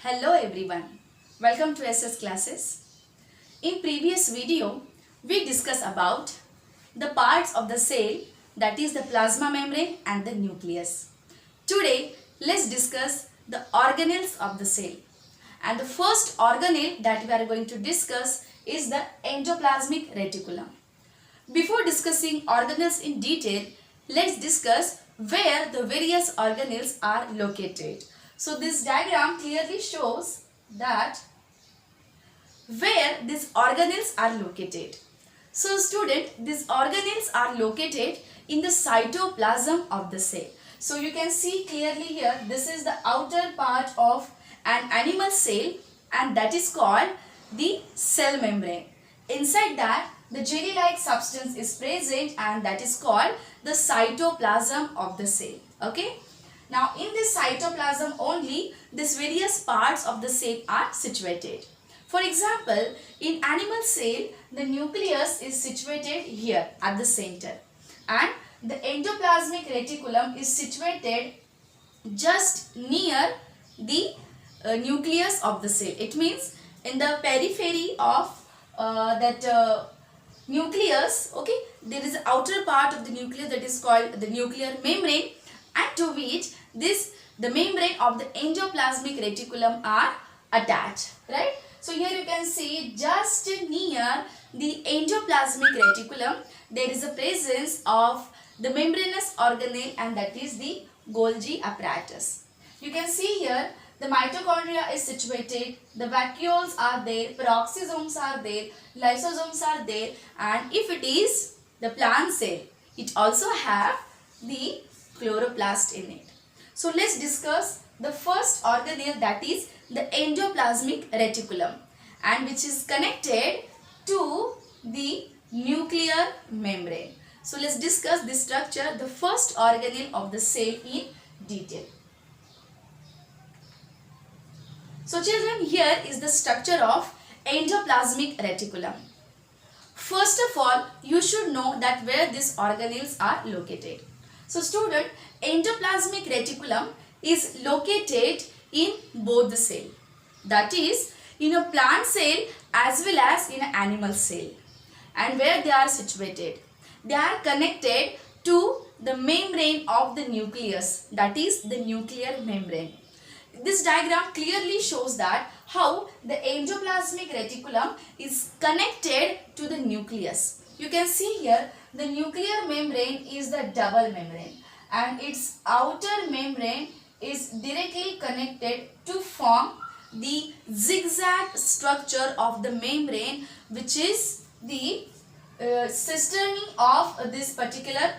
Hello everyone, welcome to SS classes. In previous video, we discussed about the parts of the cell, that is the plasma membrane and the nucleus. Today, let's discuss the organelles of the cell. And the first organelle that we are going to discuss is the endoplasmic reticulum. Before discussing organelles in detail, let's discuss where the various organelles are located. So this diagram clearly shows that where these organelles are located. So student, these organelles are located in the cytoplasm of the cell. So you can see clearly here, this is the outer part of an animal cell and that is called the cell membrane. Inside that, the jelly-like substance is present and that is called the cytoplasm of the cell. Okay. Now in this cytoplasm only, these various parts of the cell are situated. For example, in animal cell, the nucleus is situated here at the center and the endoplasmic reticulum is situated just near the nucleus of the cell. It means in the periphery of that nucleus, okay, there is an outer part of the nucleus that is called the nuclear membrane, and to which the membrane of the endoplasmic reticulum are attached, right? So here you can see just near the endoplasmic reticulum there is a presence of the membranous organelle and that is the Golgi apparatus. You can see here the mitochondria is situated, the vacuoles are there, peroxisomes are there, lysosomes are there, and if it is the plant cell, it also have the chloroplast in it. So let's discuss the first organelle, that is the endoplasmic reticulum, and which is connected to the nuclear membrane. So let's discuss this structure, the first organelle of the cell, in detail. So children, here is the structure of endoplasmic reticulum. First of all, you should know that where these organelles are located. So student, endoplasmic reticulum is located in both the cell. That is, in a plant cell as well as in an animal cell. And where they are situated? They are connected to the membrane of the nucleus, that is the nuclear membrane. This diagram clearly shows that how the endoplasmic reticulum is connected to the nucleus. You can see here the nuclear membrane is the double membrane and its outer membrane is directly connected to form the zigzag structure of the membrane, which is the cisternae of this particular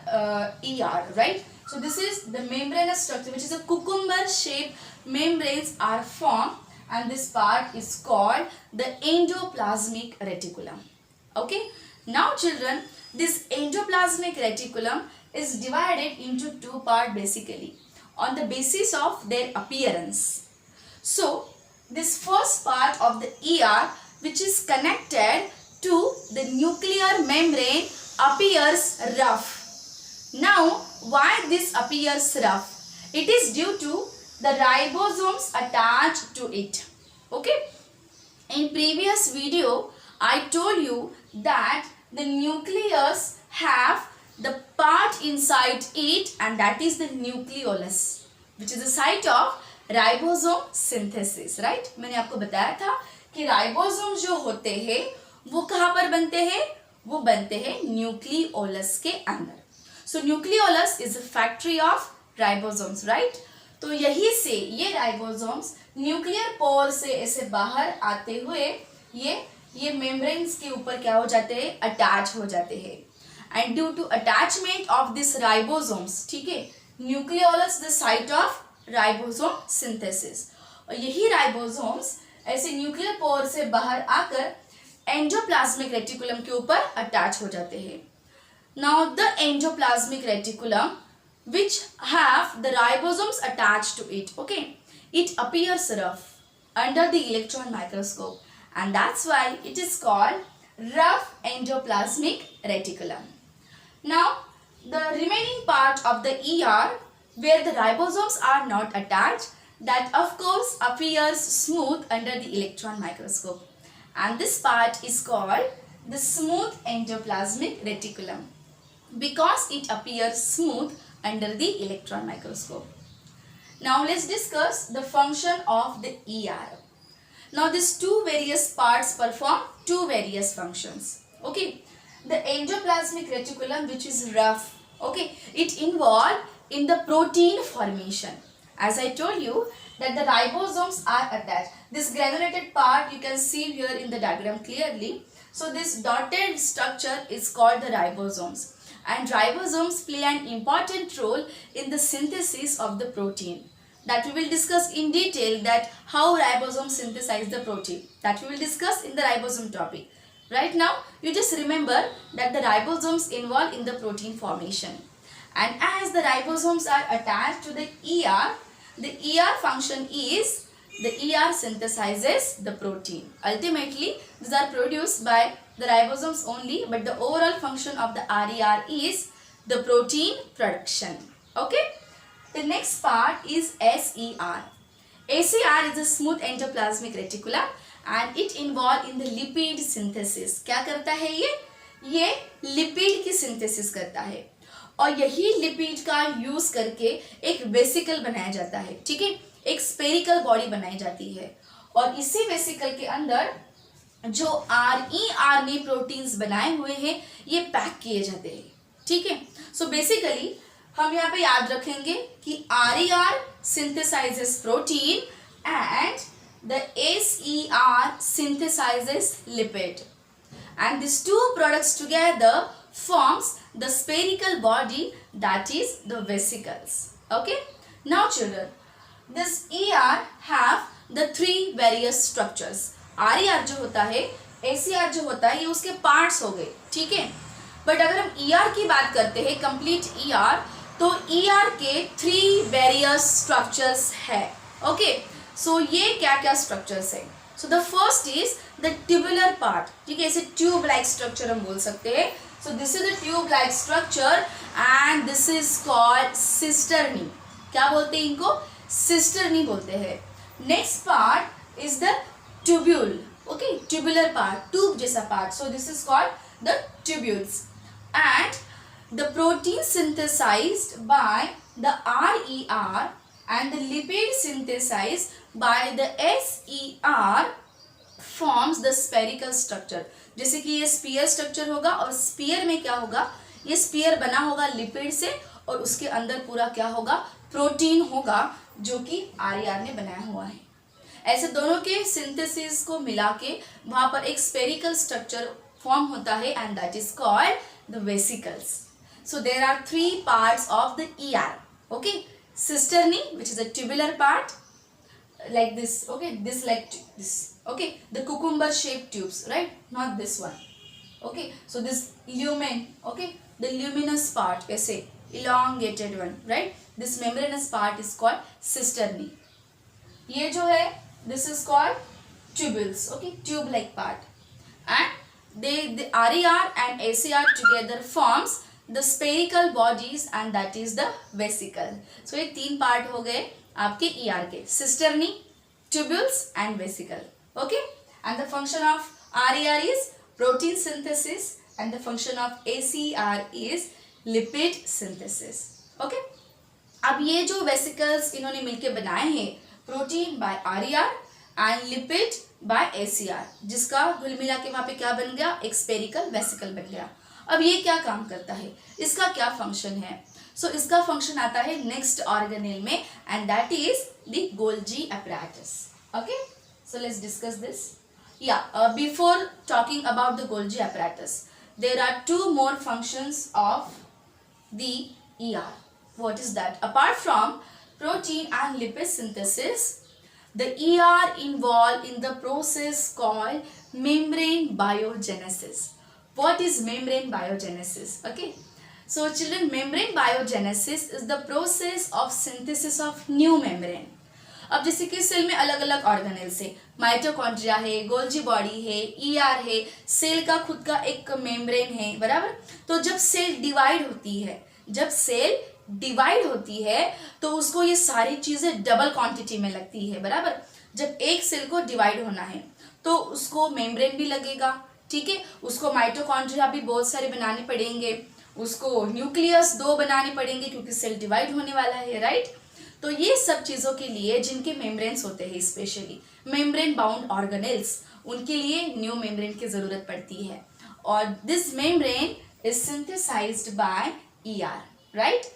ER, right? So this is the membranous structure, which is a cucumber shaped membranes are formed, and this part is called the endoplasmic reticulum. Okay. Now children, this endoplasmic reticulum is divided into two parts basically on the basis of their appearance. So this first part of the ER, which is connected to the nuclear membrane, appears rough. Now why this appears rough? It is due to the ribosomes attached to it. Okay. In previous video, I told you that the nucleus have the part inside it and that is the nucleolus, which is the site of ribosome synthesis, right? मैंने आपको बताया था कि ribosome जो होते हैं वो कहाँ पर बनते हैं? वो बनते हैं न्यूक्लियोलस के अंदर. So nucleolus is a factory of ribosomes, right? तो यही से ये राइबोसोम्स न्यूक्लियर पोर से ऐसे बाहर आते हुए ये मेम्ब्रेन्स के ऊपर क्या हो जाते हैं? अटैच हो जाते हैं. And due to attachment of this ribosomes, ठीक है, nucleolus the site of ribosome synthesis, और यही राइबोसोम्स ऐसे न्यूक्लियर पोर से बाहर आकर एंडोप्लाज्मिक रेटिकुलम के ऊपर अटैच हो जाते हैं. Now the endoplasmic reticulum which have the ribosomes attached to it, okay, it appears rough under the electron microscope and that's why it is called rough endoplasmic reticulum. Now the remaining part of the ER where the ribosomes are not attached, that of course appears smooth under the electron microscope, and this part is called the smooth endoplasmic reticulum because it appears smooth under the electron microscope. Now let's discuss the function of the ER. Now these two various parts perform two various functions. Okay, the endoplasmic reticulum, which is rough, okay, it involved in the protein formation. As I told you that the ribosomes are attached. This granulated part you can see here in the diagram clearly. So this dotted structure is called the ribosomes, and ribosomes play an important role in the synthesis of the protein. That we will discuss in detail, that how ribosomes synthesize the protein. That we will discuss in the ribosome topic. Right now, you just remember that the ribosomes involved in the protein formation. And as the ribosomes are attached to the ER function is the ER synthesizes the protein. Ultimately, these are produced by the ribosomes only, but the overall function of the RER is the protein production. Okay? The next part is SER. SER is a smooth endoplasmic reticulum and it involved in the lipid synthesis. क्या करता है ये lipid की synthesis करता है, और यही lipid का यूज करके एक वेसिकल बनाया जाता है. ठीक है, एक स्पेरिकल बॉडी बनाई जाती है, और इसी वेसिकल के अंदर जो RER प्रोटीन्स बनाए हुए हैं ये पैक किए जाते हैं. ठीक है, सो बेसिकली हम यहाँ पे याद रखेंगे कि RER synthesizes protein and the SER synthesizes lipid, and these two products together forms the spherical body, that is the vesicles. Okay, now children, this ER have the three various structures. RER जो होता है, SER जो होता है, ये उसके parts हो गए. ठीक है, बट अगर हम ER की बात करते हैं, कंप्लीट ER, तो ER के थ्री वेरियस स्ट्रक्चर्स है. ओके, सो ये क्या क्या स्ट्रक्चर्स है? So the first is the tubular part. ठीक है, इसे ट्यूब लाइक स्ट्रक्चर हम बोल सकते हैं. So this is the tube like structure and this is called cisternae. क्या बोलते हैं इनको? सिस्टर्नी बोलते हैं. Next part is the tubule. Okay, tubular part, tube जैसा पार्ट. So this is called the tubules. And the protein synthesized by the RER and the lipid synthesized by the SER forms the spherical structure. जैसे कि ये spear structure होगा, और spear में क्या होगा, ये स्पीयर बना होगा लिपिड से, और उसके अंदर पूरा क्या होगा, प्रोटीन होगा जो कि RER ने बनाया हुआ है. ऐसे दोनों के सिंथेसिस को मिला के वहाँ पर एक स्पेरिकल स्ट्रक्चर फॉर्म होता है, and that is called the vesicles. So there are three parts of the ER. Okay, cisternae, which is a tubular part, like this. Okay, this like this. Okay, the cucumber shaped tubes, right? Not this one. Okay, so this lumen. Okay, the luminous part, ऐसे elongated one, right? This membranous part is called cisternae. ये जो है, this is called tubules. Okay, tube like part, and the RER and SER together forms the spherical bodies, and that is the vesicle. So ये तीन part हो गए आपके ER के, cisternae, tubules and vesicle. Okay, and the function of RER is protein synthesis and the function of SER is lipid synthesis. Okay, अब ये जो vesicles इन्होंने मिलके बनाए हैं, protein by RER and lipid by SER, जिसका घुल मिला के वहाँ पे क्या बन गया, एक spherical vesicle बन गया. अब ये क्या काम करता है, इसका क्या फंक्शन है? सो इसका फंक्शन आता है नेक्स्ट ऑर्गेनेल में, and that is the Golgi apparatus. Okay, so let's discuss this. Before talking about the Golgi apparatus, there are two more functions of the ER. What is that? Apart from protein and lipid synthesis, the ER involved in the process called membrane biogenesis. What is membrane biogenesis? Okay, so children, membrane biogenesis is the process of synthesis of new membrane. अब जैसे कि cell में अलग अलग organelles है, mitochondria है, Golgi body है, ER है, सेल का खुद का एक मेम्ब्रेन है, बराबर. तो जब सेल डिवाइड होती है, जब सेल डिवाइड होती है तो उसको ये सारी चीजें डबल क्वांटिटी में लगती है, बराबर। जब एक सेल को डिवाइड होना है तो उसको मेम्ब्रेन भी लगेगा, ठीक है, उसको माइटोकॉन्ड्रिया भी बहुत सारे बनाने पड़ेंगे, उसको न्यूक्लियस 2 बनाने पड़ेंगे क्योंकि सेल डिवाइड होने वाला है, राइट। तो ये सब चीजों के लिए जिनके मेम्ब्रेन्स होते हैं, स्पेशली मेम्ब्रेन बाउंड ऑर्गेनेल्स, उनके लिए न्यू मेम्ब्रेन की जरूरत पड़ती है। और this membrane is synthesized by ER, right.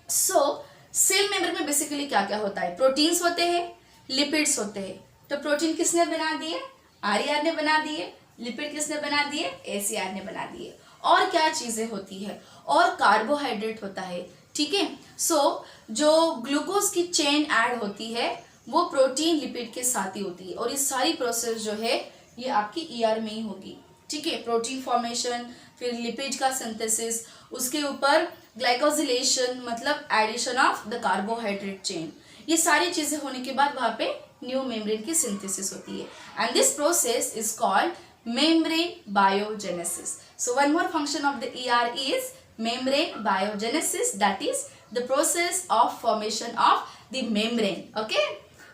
So cell membrane में बेसिकली क्या क्या होता है, प्रोटीन्स होते हैं, लिपिड्स होते हैं। तो प्रोटीन किसने बना दिए, आरईआर ने बना दिए, लिपिड किसने बना दिए, एसीआर ने बना दिए। और क्या चीजें होती है, और कार्बोहाइड्रेट होता है, ठीक है। सो जो ग्लूकोज की चेन ऐड होती है वो प्रोटीन लिपिड के साथ ही होती है, और ये सारी प्रोसेस जो है ये आपकी ईआर में ही होगी, ठीक है। प्रोटीन फॉर्मेशन, फिर लिपिड का सिंथेसिस, उसके ऊपर ग्लाइकोजिलेशन मतलब addition of the carbohydrate chain, ये सारी चीजें होने के बाद वहां पे न्यू मेम्ब्रेन की सिंथेसिस होती है, and this process is called membrane biogenesis. So one more function of the ER is membrane biogenesis, that is the process of formation of the membrane. Okay,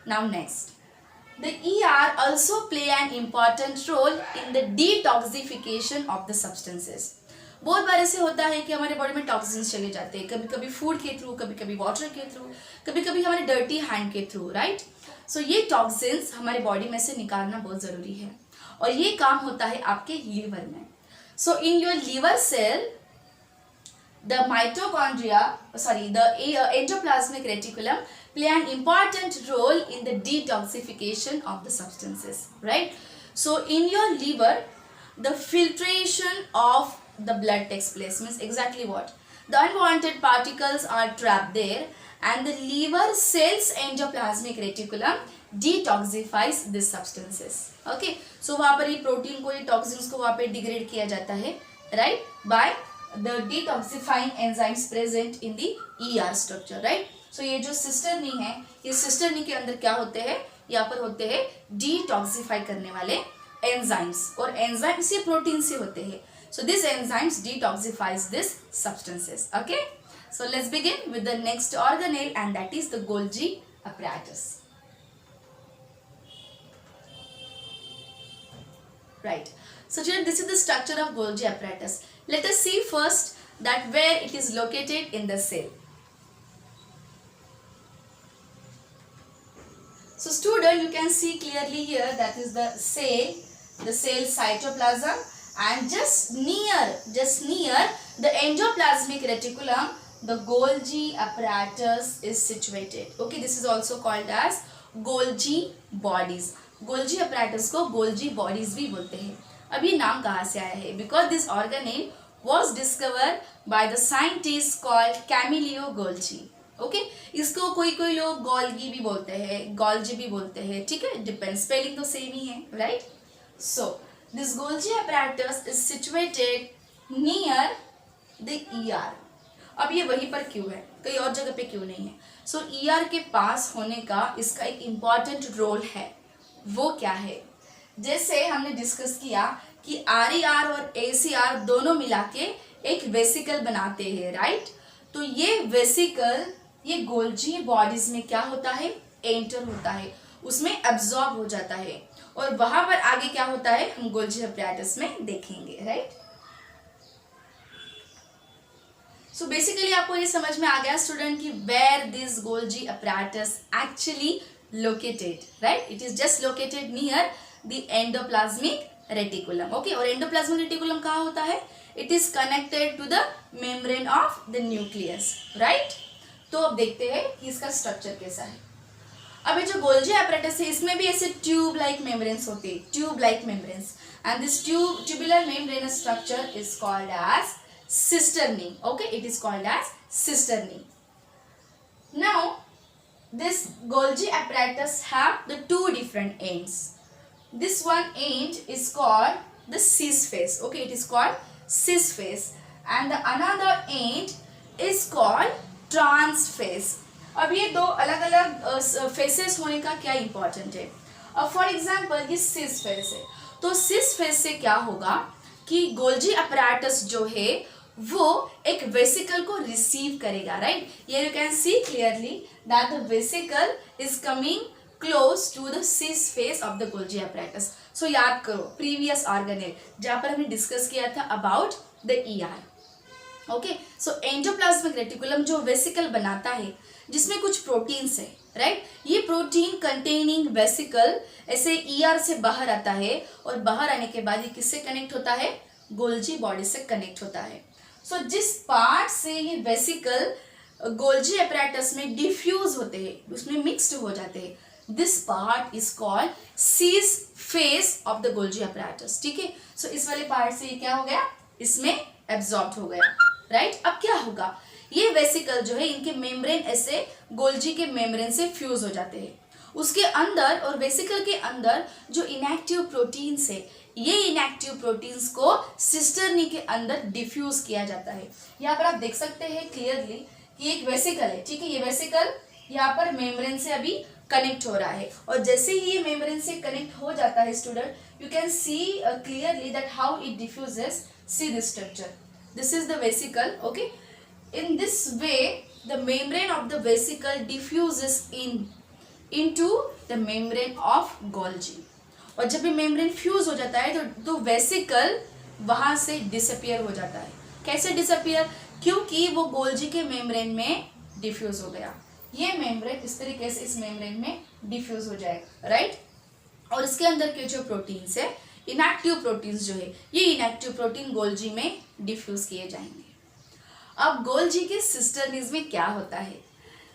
now next, the ER also play an important role in the detoxification of the substances. बहुत बार ऐसे होता है कि हमारे body में toxins चले जाते हैं, कभी कभी फूड के थ्रू, कभी कभी वाटर के थ्रू, कभी कभी हमारे डर्टी हैंड के थ्रू, राइट। सो ये टॉक्सिन्स हमारे बॉडी में से निकालना बहुत जरूरी है, और ये काम होता है आपके लीवर में। So in your liver cell the mitochondria the endoplasmic reticulum play an important role in the detoxification of the substances, right? So in your liver the filtration of the blood takes place, means exactly what, the unwanted particles are trapped there and the liver cells endoplasmic reticulum detoxifies these substances. Okay, so वहाँ पर ये protein को, ये toxins को वहाँ पे degrade किया जाता है, right, by the detoxifying enzymes present in the ER structure, right. So ये जो सिस्टर्नी है, ये सिस्टर्नी के अंदर क्या होते हैं, यहाँ पर होते हैं डिटॉक्सिफाई करने वाले एंजाइम्स, और एंजाइम्स ये प्रोटीन से होते हैं। So these enzymes detoxifies these substances. Okay, so let's begin with the next organelle, and that is the Golgi apparatus. Right. So children, this is the structure of Golgi apparatus. Let us see first that where it is located in the cell. So student, you can see clearly here that is the cell cytoplasm, and just near the endoplasmic reticulum the Golgi apparatus is situated. Okay, this is also called as Golgi bodies. Golgi apparatus को Golgi bodies भी बोलते हैं। अब ये नाम कहाँ से आया है? Because this organelle was discovered by the scientist called Camillo Golgi. Okay, इसको कोई कोई लोग गोल्गी भी बोलते हैं, गोल्जी भी बोलते हैं, ठीक है, डिपेंड, स्पेलिंग तो सेम ही है, right. So this Golgi apparatus is situated near the ER। अब ये वहीं पर क्यों है, कहीं और जगह पे क्यों नहीं है? सो ER के पास होने का इसका एक इम्पॉर्टेंट रोल है, वो क्या है? जैसे हमने डिस्कस किया कि RER और ACR दोनों मिला के एक वेसिकल बनाते हैं, राइट। तो ये वेसिकल ये गोल्जी बॉडीज में क्या होता है, एंटर होता है, उसमें एब्जॉर्ब हो जाता है, और वहां पर आगे क्या होता है हम गोल्जी apparatus में देखेंगे, राइट। सो बेसिकली आपको ये समझ में आ गया स्टूडेंट कि where this Golgi apparatus actually located, right, it is just located near the endoplasmic reticulum. Okay, और एंडोप्लाज्मिक रेटिकुलम कहाँ होता है? It is connected to the membrane of the nucleus, right. तो अब देखते हैं कि इसका स्ट्रक्चर कैसा है। अब ये जो गोल्जी apparatus है इसमें भी ऐसे ट्यूब लाइक मेम्ब्रेन्स होते हैं, tube like membranes, and this tubular membrane structure is called as cisternae. Okay, it is called as cisternae. Now this Golgi apparatus have the two different ends. This one end is called the cis face. Okay, it is called cis face, and the another end is called trans face. अब ये दो अलग अलग faces होने का क्या important है? अब फॉर एग्जाम्पल ये सिस फेस है, तो सिस फेस से क्या होगा कि गोल्जी apparatus जो है वो एक वेसिकल को रिसीव करेगा, राइट। ये you can see clearly that the vesicle is coming close to the cis face of the Golgi apparatus। So याद करो प्रीवियस ऑर्गेनेल जहां पर हमने डिस्कस किया था about the ER। Okay, so endoplasmic reticulum जो वेसिकल बनाता है जिसमें कुछ प्रोटीन्स है, राइट। ये प्रोटीन कंटेनिंग वेसिकल ऐसे ER से बाहर आता है और बाहर आने के बाद ये किससे कनेक्ट होता है, गोल्जी बॉडी से कनेक्ट होता है। सो जिस पार्ट से ये वेसिकल गोल्जी apparatus में डिफ्यूज होते हैं, उसमें मिक्स्ड हो जाते हैं, this part is called cis face of the Golgi apparatus। ठीक है, सो इस वाले पार्ट से ये क्या हो गया, इसमें एब्जॉर्ब हो गया, राइट। अब क्या होगा, ये वेसिकल जो है इनके मेम्ब्रेन ऐसे गोल्जी के मेम्ब्रेन से फ्यूज हो जाते हैं। उसके अंदर और वेसिकल के अंदर जो इनएक्टिव प्रोटीन्स है, ये इनएक्टिव प्रोटीन्स को सिस्टर्नी के अंदर डिफ्यूज किया जाता है। यहाँ पर आप देख सकते हैं क्लियरली कि एक वेसिकल है, ठीक है। ये वेसिकल यहाँ पर मेम्ब्रेन से अभी कनेक्ट हो रहा है और जैसे ही ये मेम्ब्रेन से कनेक्ट हो जाता है student, you can see clearly that how it diffuses. See this structure, this is the vesicle, okay. In this way, the membrane of the vesicle diffuses into the membrane of Golgi। और जब ये membrane fuse हो जाता है तो vesicle वहां से disappear हो जाता है। कैसे डिसअपियर, क्योंकि वो गोल्जी के मेम्ब्रेन में डिफ्यूज हो गया। ये मेम्ब्रेन इस तरीके से इस मेम्ब्रेन में डिफ्यूज हो जाएगा, राइट। और इसके अंदर के जो प्रोटीन्स है, इनएक्टिव प्रोटीन्स जो है, ये इनएक्टिव प्रोटीन गोल्जी में डिफ्यूज किए जाएंगे। अब गोल्जी के सिस्टर्नीज में क्या होता है,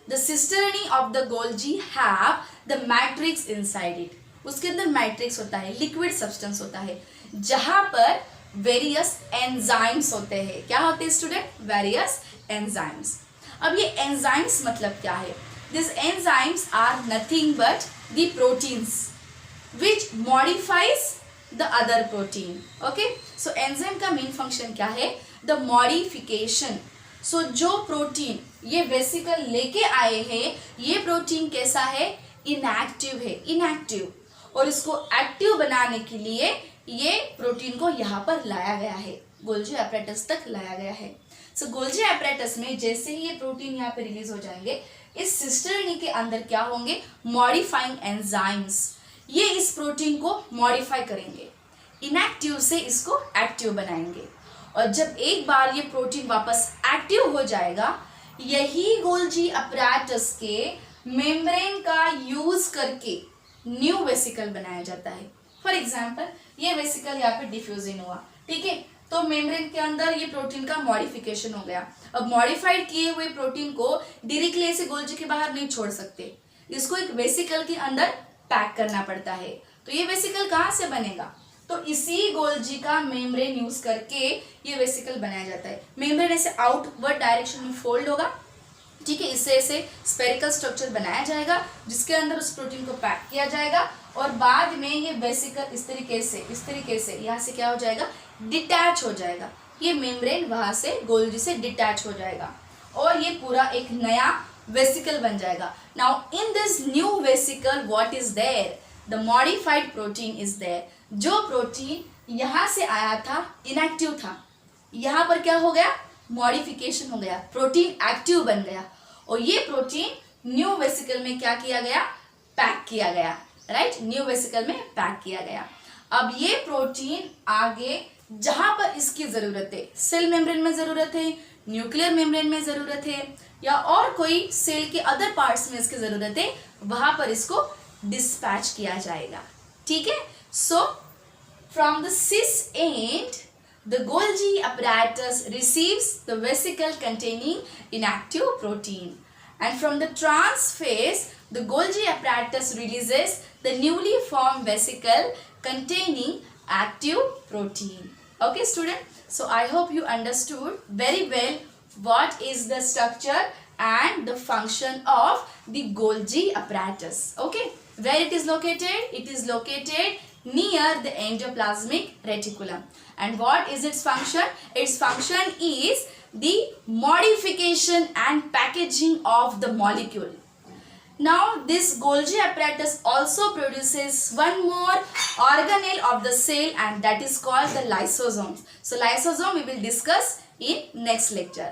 the cisternae of the Golgi have the matrix inside it. उसके अंदर मैट्रिक्स होता है, लिक्विड सब्सटेंस होता है, जहां पर वेरियस एंजाइम्स होते हैं। क्या होते हैं स्टूडेंट, वेरियस एंजाइम्स। अब ये एंजाइम्स मतलब क्या है, this enzymes are nothing but the proteins which modifies the other protein. Okay, so enzyme का मेन फंक्शन क्या है, द मॉडिफिकेशन। सो जो प्रोटीन ये वेसिकल लेके आए हैं, ये प्रोटीन कैसा है, इनएक्टिव है, इनएक्टिव, और इसको एक्टिव बनाने के लिए ये प्रोटीन को यहाँ पर लाया गया है, गोल्जी apparatus तक लाया गया है। सो गोल्जी apparatus में जैसे ही ये प्रोटीन यहाँ पे रिलीज हो जाएंगे, इस सिस्टर्नी के अंदर क्या होंगे, मॉडिफाइंग एंजाइम्स। ये इस प्रोटीन को मॉडिफाई करेंगे, इनएक्टिव से इसको एक्टिव बनाएंगे। और जब एक बार ये प्रोटीन वापस एक्टिव हो जाएगा, यही गोल्जी apparatus के मेम्ब्रेन का यूज करके न्यू वेसिकल बनाया जाता है। फॉर एग्जाम्पल, ये वेसिकल यहाँ पे डिफ्यूजन हुआ, ठीक है, तो मेम्ब्रेन के अंदर ये प्रोटीन का मॉडिफिकेशन हो गया। अब मॉडिफाइड किए हुए प्रोटीन को डायरेक्टली ऐसे गोल्जी के बाहर नहीं छोड़ सकते, इसको एक वेसिकल के अंदर पैक करना पड़ता है। तो ये वेसिकल कहाँ से बनेगा, तो इसी गोल्जी का मेम्ब्रेन यूज करके ये वेसिकल बनाया जाता है। मेम्ब्रेन ऐसे आउटवर्ड डायरेक्शन में फोल्ड होगा, ठीक है, इससे ऐसे स्पेरिकल स्ट्रक्चर बनाया जाएगा जिसके अंदर उस प्रोटीन को पैक किया जाएगा और बाद में ये वेसिकल इस तरीके से यहाँ से क्या हो जाएगा, डिटैच हो जाएगा। ये मेम्ब्रेन वहां से गोल्जी से डिटैच हो जाएगा और ये पूरा एक नया वेसिकल बन जाएगा। Now in this new vesicle what is there, the modified protein is there. जो प्रोटीन यहाँ से आया था इनएक्टिव था, यहाँ पर क्या हो गया, मॉडिफिकेशन हो गया, प्रोटीन एक्टिव बन गया और ये प्रोटीन न्यू वेसिकल में क्या किया गया, पैक किया गया, राइट, न्यू वेसिकल में पैक किया गया। अब ये प्रोटीन आगे जहां पर इसकी जरूरत है, सेल मेम्ब्रेन में जरूरत है, न्यूक्लियर मेम्ब्रेन में जरूरत है या और कोई सेल के अदर पार्ट्स में इसकी जरूरत है, वहां पर इसको डिस्पैच किया जाएगा, ठीक है। So from the cis and the Golgi apparatus receives the vesicle containing inactive protein, and from the trans phase the Golgi apparatus releases the newly formed vesicle containing active protein. Okay student, so I hope you understood very well what is the structure and the function of the Golgi apparatus. Okay, where it is located, it is located near the endoplasmic reticulum. And what is its function? Its function is the modification and packaging of the molecule. Now this Golgi apparatus also produces one more organelle of the cell and that is called the lysosomes. So lysosome we will discuss in next lecture.